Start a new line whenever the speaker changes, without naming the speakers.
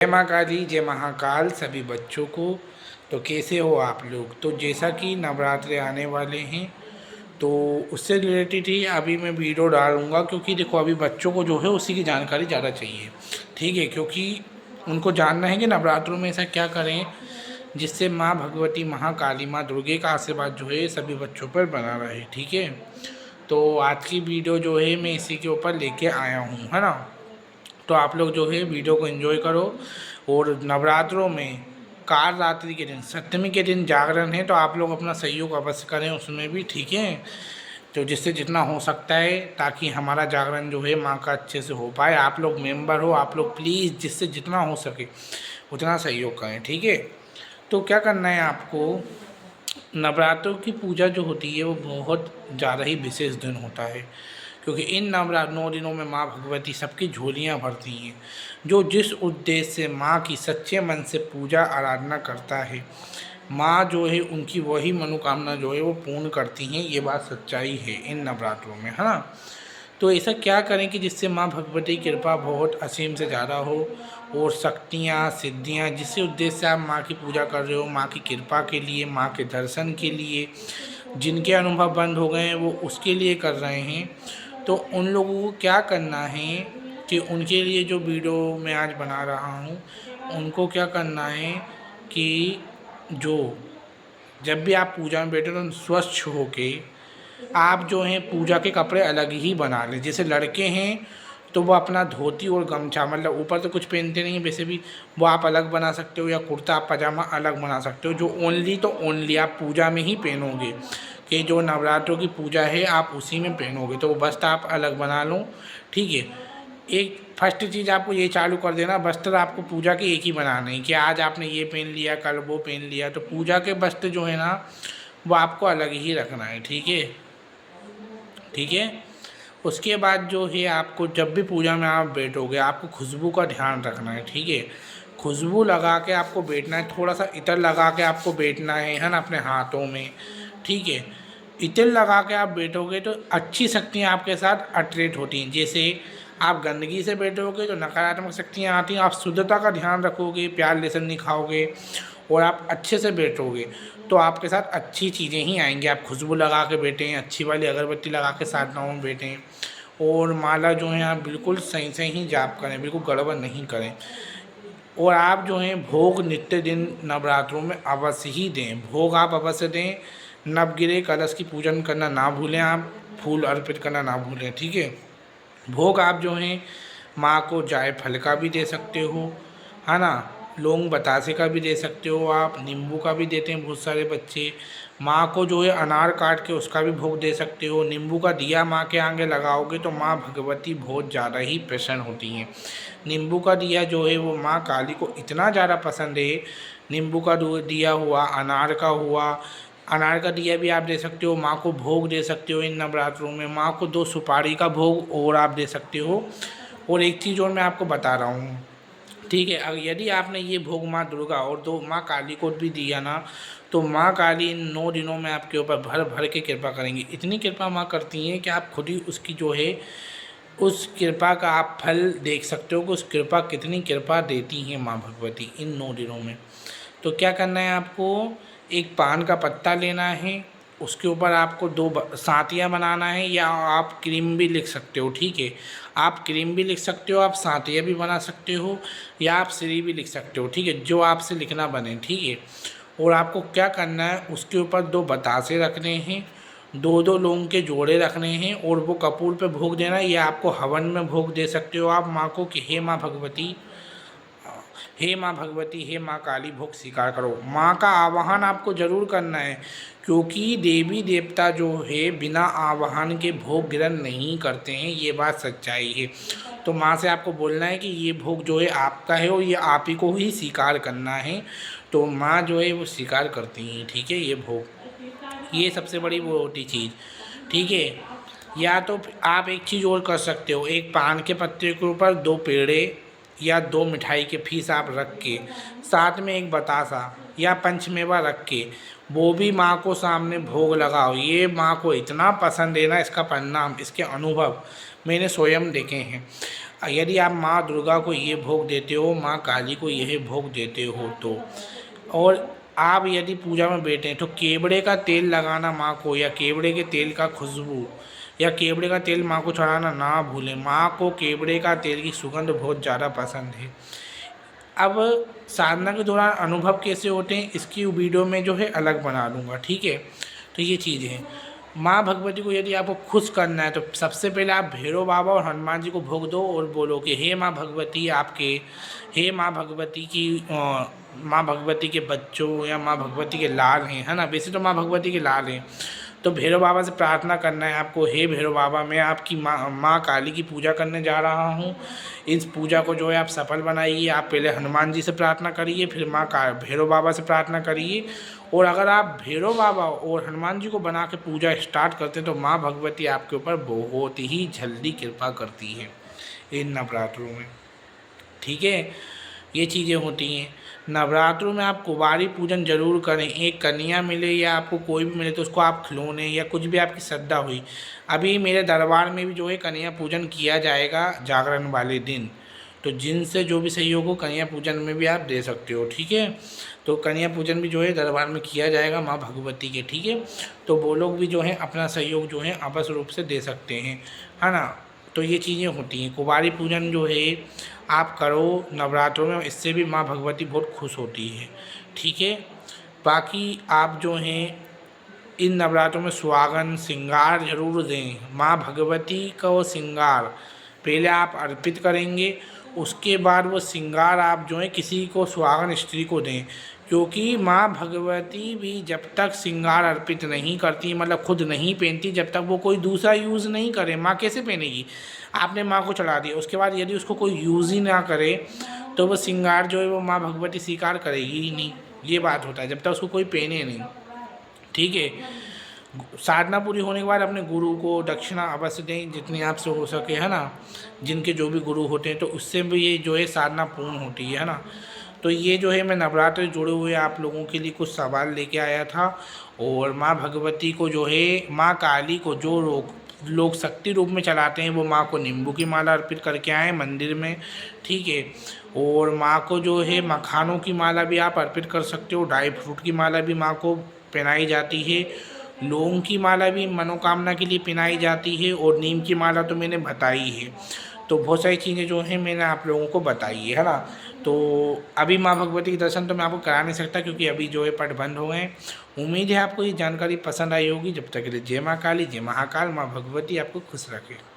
जय माँ काली, जय महाकाल सभी बच्चों को। तो कैसे हो आप लोग। तो जैसा कि नवरात्रे आने वाले हैं तो उससे रिलेटेड ही अभी मैं वीडियो डालूँगा, क्योंकि देखो अभी बच्चों को जो है उसी की जानकारी ज़्यादा चाहिए। ठीक है, क्योंकि उनको जानना है कि नवरात्रों में ऐसा क्या करें जिससे माँ भगवती, महाकाली, माँ दुर्गे का आशीर्वाद जो है सभी बच्चों पर बना रहे। ठीक है, तो आज की वीडियो जो है मैं इसी के ऊपर लेके आया हूँ, है ना। तो आप लोग जो है वीडियो को एंजॉय करो। और नवरात्रों में काल रात्रि के दिन, सप्तमी के दिन जागरण है, तो आप लोग अपना सहयोग अवश्य करें उसमें भी। ठीक है, तो जिससे जितना हो सकता है ताकि हमारा जागरण जो है माँ का अच्छे से हो पाए। आप लोग मेंबर हो, आप लोग प्लीज़ जिससे जितना हो सके उतना सहयोग करें। ठीक है, तो क्या करना है आपको, नवरात्रों की पूजा जो होती है वो बहुत ज़्यादा ही विशेष दिन होता है, क्योंकि इन 9 दिनों में माँ भगवती सबकी झोलियाँ भरती हैं। जो जिस उद्देश्य से माँ की सच्चे मन से पूजा आराधना करता है, माँ जो है उनकी वही मनोकामना जो है वो पूर्ण करती हैं। ये बात सच्चाई है इन नवरात्रों में, है ना। तो ऐसा क्या करें कि जिससे माँ भगवती की कृपा बहुत असीम से ज़्यादा हो, और शक्तियाँ, सिद्धियाँ, जिस उद्देश्य से आप माँ की पूजा कर रहे हो, माँ की कृपा के लिए, माँ के दर्शन के लिए, जिनके अनुभव बंद हो गए हैं वो उसके लिए कर रहे हैं। तो उन लोगों को क्या करना है कि उनके लिए जो वीडियो मैं आज बना रहा हूँ, उनको क्या करना है कि जो जब भी आप पूजा में बैठे तो स्वच्छ होके आप जो हैं पूजा के कपड़े अलग ही बना लें। जैसे लड़के हैं तो वो अपना धोती और गमछा, मतलब ऊपर तो कुछ पहनते नहीं हैं वैसे भी, वो आप अलग बना सकते हो, या कुर्ता पजामा अलग बना सकते हो। जो ओनली तो ओनली आप पूजा में ही पहनोगे, कि जो नवरात्रों की पूजा है आप उसी में पहनोगे, तो वो वस्त्र आप अलग बना लो। ठीक है, एक फर्स्ट चीज़ आपको ये चालू कर देना, वस्त्र आपको पूजा के एक ही बनाने हैं, कि आज आपने ये पहन लिया, कल वो पहन लिया। तो पूजा के वस्त्र जो है ना वो आपको अलग ही रखना है। ठीक है, ठीक है। उसके बाद जो है आपको जब भी पूजा में आप बैठोगे आपको खुशबू का ध्यान रखना है। ठीक है, खुशबू लगा के आपको बैठना है, थोड़ा सा इत्र लगा के आपको बैठना है ना, अपने हाथों में। ठीक है, इत्र लगा के आप बैठोगे तो अच्छी शक्तियाँ आपके साथ अट्रैक्ट होती हैं। जैसे आप गंदगी से बैठोगे तो नकारात्मक शक्तियाँ आती हैं। आप शुद्धता का ध्यान रखोगे, प्यार लहसुन नहीं खाओगे और आप अच्छे से बैठोगे तो आपके साथ अच्छी चीज़ें ही आएंगी। आप खुशबू लगा के बैठें, अच्छी वाली अगरबत्ती लगा के साधनाओं में बैठें, और माला जो है आप बिल्कुल सही से ही जाप करें, बिल्कुल गड़बड़ नहीं करें। और आप जो हैं भोग नित्य दिन नवरात्रों में अवश्य ही दें, भोग आप अवश्य दें। नवगिरे कलश की पूजन करना ना भूलें, आप फूल अर्पित करना ना भूलें। ठीक है, भोग आप जो हैं माँ को जायफल का भी दे सकते हो, है ना, लौंग बतासे का भी दे सकते हो, आप नींबू का भी देते हैं बहुत सारे बच्चे। माँ को जो है अनार काट के उसका भी भोग दे सकते हो। नींबू का दिया माँ के आगे लगाओगे तो माँ भगवती बहुत ज़्यादा ही प्रसन्न होती हैं। नींबू का दिया जो है वो माँ काली को इतना ज़्यादा पसंद है। नींबू का दिया हुआ, अनार का हुआ, अनार का दिया भी आप दे सकते हो, माँ को भोग दे सकते हो इन नवरात्रों में। माँ को 2 सुपारी का भोग और आप दे सकते हो। और एक चीज़ और मैं आपको बता रहा हूँ, ठीक है, अगर यदि आपने ये भोग माँ दुर्गा और 2 माँ काली को भी दिया ना, तो माँ काली इन 9 दिनों में आपके ऊपर भर भर के कृपा करेंगी। इतनी कृपा माँ करती हैं कि आप खुद ही उसकी जो है उस कृपा का आप फल देख सकते हो कि उस कृपा कितनी कृपा देती हैं माँ भगवती इन 9 दिनों में। तो क्या करना है आपको, एक पान का पत्ता लेना है, उसके ऊपर आपको 2 सातियाँ बनाना है, या आप क्रीम भी लिख सकते हो। ठीक है, आप क्रीम भी लिख सकते हो, आप सातियाँ भी बना सकते हो, या आप श्री भी लिख सकते हो। ठीक है, जो आपसे लिखना बने। ठीक है, और आपको क्या करना है, उसके ऊपर 2 बतासे रखने हैं, 2-2 लौंग के जोड़े रखने हैं, और वो कपूर पे भोग देना है, या आपको हवन में भोग दे सकते हो आप माँ को, कि हे माँ भगवती, हे माँ भगवती, हे माँ काली, भोग स्वीकार करो। माँ का आवाहन आपको जरूर करना है, क्योंकि देवी देवता जो है बिना आवाहन के भोग ग्रहण नहीं करते हैं, ये बात सच्चाई है। तो माँ से आपको बोलना है कि ये भोग जो है आपका है और ये आप ही को ही स्वीकार करना है। तो माँ जो है वो स्वीकार करती हैं। ठीक है, ये भोग, ये सबसे बड़ी वो होती चीज़। ठीक है, या तो आप एक चीज़ और कर सकते हो, एक पान के पत्ते के ऊपर 2 पेड़े या 2 मिठाई के पीस आप रख के, साथ में एक बतासा या पंचमेवा रख के, वो भी माँ को सामने भोग लगाओ। ये माँ को इतना पसंद है ना, इसका परिणाम, इसके अनुभव मैंने स्वयं देखे हैं। यदि आप माँ दुर्गा को ये भोग देते हो, माँ काली को यह भोग देते हो तो, और आप यदि पूजा में बैठे हैं तो केवड़े का तेल लगाना माँ को, या केवड़े के तेल का खुशबू या केवड़े का तेल माँ को चढ़ाना ना भूलें। माँ को केवड़े का तेल की सुगंध बहुत ज़्यादा पसंद है। अब साधना के दौरान अनुभव कैसे होते हैं इसकी वीडियो में जो है अलग बना दूंगा, ठीक है। तो ये चीज़ है। माँ भगवती को यदि आपको खुश करना है तो सबसे पहले आप भैरव बाबा और हनुमान जी को भोग दो और बोलो कि हे माँ भगवती आपके, हे माँ भगवती की माँ भगवती के बच्चों या माँ भगवती के लाल हैं, है ना। वैसे तो माँ भगवती के लाल हैं, तो भैरव बाबा से प्रार्थना करना है आपको, हे भैरव बाबा मैं आपकी माँ काली की पूजा करने जा रहा हूँ। इस पूजा को जो है आप सफल बनाइए। आप पहले हनुमान जी से प्रार्थना करिए, फिर भैरव बाबा से प्रार्थना करिए। और अगर आप भैरव बाबा और हनुमान जी को बना के पूजा स्टार्ट करते हैं तो माँ भगवती आपके ऊपर बहुत ही जल्दी कृपा करती है इन नवरात्रों में, ठीक है। ये चीज़ें होती हैं। नवरात्रों में आप कुंवारी पूजन जरूर करें। एक कन्या मिले या आपको कोई भी मिले तो उसको आप खिलौने या कुछ भी आपकी श्रद्धा हुई। अभी मेरे दरबार में भी जो है कन्या पूजन किया जाएगा जागरण वाले दिन, तो जिनसे जो भी सहयोग हो कन्या पूजन में भी आप दे सकते हो, ठीक है। तो कन्या पूजन भी जो है दरबार में किया जाएगा माँ भगवती के, ठीक है। तो वो लोग भी जो है अपना सहयोग जो है आपस रूप से दे सकते हैं, है ना। तो ये चीज़ें होती हैं। कुंवारी पूजन जो है आप करो नवरात्रों में, इससे भी माँ भगवती बहुत खुश होती है, ठीक है। बाकी आप जो हैं इन नवरात्रों में सुहागन श्रृंगार जरूर दें। माँ भगवती का वो श्रृंगार पहले आप अर्पित करेंगे, उसके बाद वो श्रृंगार आप जो है किसी को सुहागन स्त्री को दें, क्योंकि माँ भगवती भी जब तक श्रृंगार अर्पित नहीं करती, मतलब खुद नहीं पहनती, जब तक वो कोई दूसरा यूज़ नहीं करे माँ कैसे पहनेगी। आपने माँ को चढ़ा दिया, उसके बाद यदि उसको कोई यूज़ ही ना करे तो वो श्रृंगार जो है वो माँ भगवती स्वीकार करेगी ही नहीं। ये बात होता है जब तक उसको कोई पहने नहीं, ठीक है। साधना पूरी होने के बाद अपने गुरु को दक्षिणा अवश्य दें जितनी आपसे हो सके, है ना। जिनके जो भी गुरु होते हैं तो उससे भी ये जो है साधना पूर्ण होती है ना। तो ये जो है मैं नवरात्र जुड़े हुए आप लोगों के लिए कुछ सवाल लेके आया था। और माँ भगवती को जो है, माँ काली को जो लोग शक्ति रूप में चलाते हैं वो माँ को नींबू की माला अर्पित करके आए मंदिर में, ठीक है। और माँ को जो है मखानों की माला भी आप अर्पित कर सकते हो, ड्राई फ्रूट की माला भी माँ को पहनाई जाती है, लौंग की माला भी मनोकामना के लिए पहनाई जाती है, और नीम की माला तो मैंने बताई है। तो बहुत सारी चीज़ें जो हैं मैंने आप लोगों को बताई है ना। तो अभी माँ भगवती के दर्शन तो मैं आपको करा नहीं सकता क्योंकि अभी जो है पट बंद हो गए। उम्मीद है आपको ये जानकारी पसंद आई होगी। जब तक के लिए जय माँ काली, जय महाकाल, माँ भगवती आपको खुश रखे।